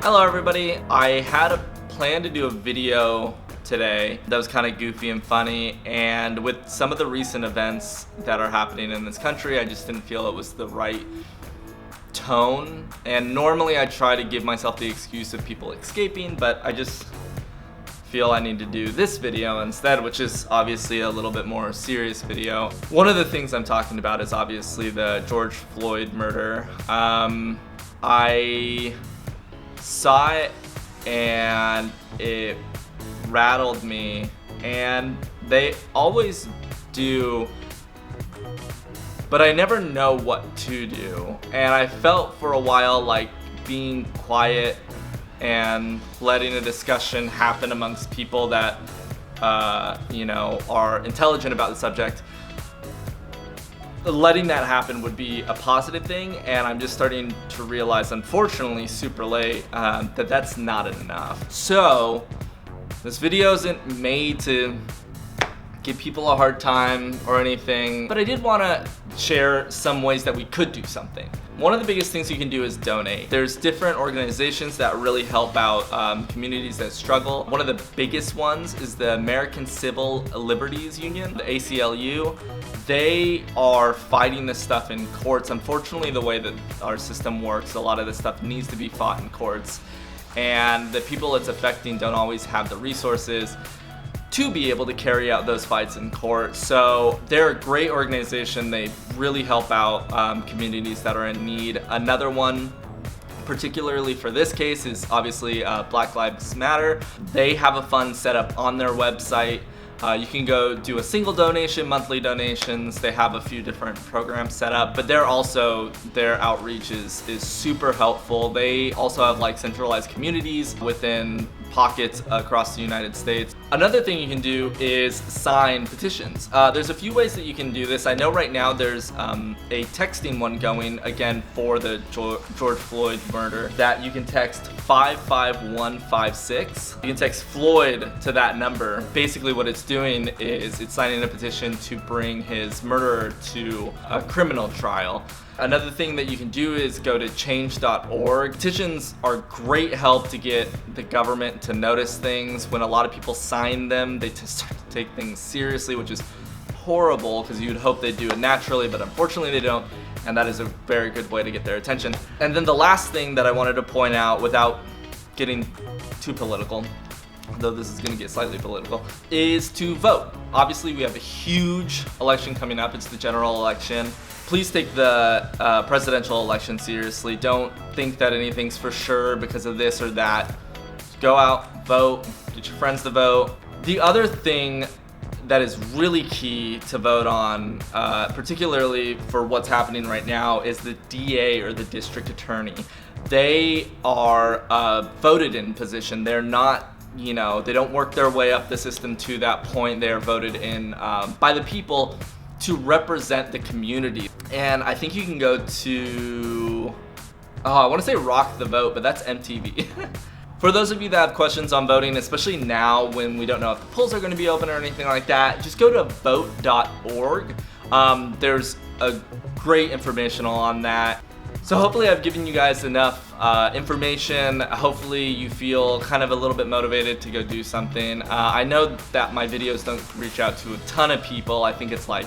Hello everybody. I had a plan to do a video today that was kind of goofy and funny, and with some of the recent events that are happening in this country, I just didn't feel it was the right tone. And normally I try to give myself the excuse of people escaping, but I just feel I need to do this video instead, which is obviously a little bit more serious video. One of the things I'm talking about is obviously the George Floyd murder. I saw it and it rattled me, and they always do, but I never know what to do. And I felt for a while like being quiet and letting a discussion happen amongst people that are intelligent about the subject. Letting that happen would be a positive thing, and I'm just starting to realize, unfortunately super late, that that's not enough. So this video isn't made to give people a hard time or anything, but I did want to share some ways that we could do something. One of the biggest things you can do is donate. There's different organizations that really help out communities that struggle. One of the biggest ones is the American Civil Liberties Union, the ACLU. They are fighting this stuff in courts. Unfortunately, the way that our system works, a lot of this stuff needs to be fought in courts, and the people it's affecting don't always have the resources to be able to carry out those fights in court. So they're a great organization. They really help out communities that are in need. Another one, particularly for this case, is obviously Black Lives Matter. They have a fund set up on their website. You can go do a single donation, monthly donations. They have a few different programs set up, but their outreach is super helpful. They also have like centralized communities within pockets across the United States. Another thing you can do is sign petitions. There's a few ways that you can do this. I know right now there's a texting one going, again, for the George Floyd murder, that you can text 55156. You can text Floyd to that number. Basically what it's doing is it's signing a petition to bring his murderer to a criminal trial. Another thing that you can do is go to change.org. Petitions are great help to get the government to notice things. When a lot of people sign them, they just start to take things seriously, which is horrible because you'd hope they do it naturally, but unfortunately they don't, and that is a very good way to get their attention. And then the last thing that I wanted to point out, without getting too political, though this is going to get slightly political, is to vote. Obviously we have a huge election coming up. It's the general election. Please take the presidential election seriously. Don't think that anything's for sure because of this or that. Go out, vote, get your friends to vote. The other thing that is really key to vote on, particularly for what's happening right now, is the DA or the district attorney. They are voted in position. They're not, they don't work their way up the system to that point. They are voted in by the people to represent the community. And I think you can go to, I want to say Rock the Vote, but that's MTV. For those of you that have questions on voting, especially now when we don't know if the polls are going to be open or anything like that, just go to vote.org. There's a great informational on that. So hopefully I've given you guys enough information. Hopefully you feel kind of a little bit motivated to go do something. I know that my videos don't reach out to a ton of people. I think it's like,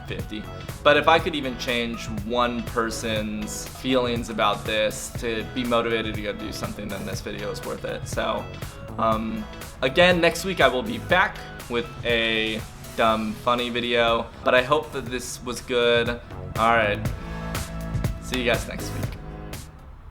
50. But if I could even change one person's feelings about this to be motivated to go do something, then this video is worth it. So again, next week I will be back with a dumb, funny video. But I hope that this was good. All right. See you guys next week.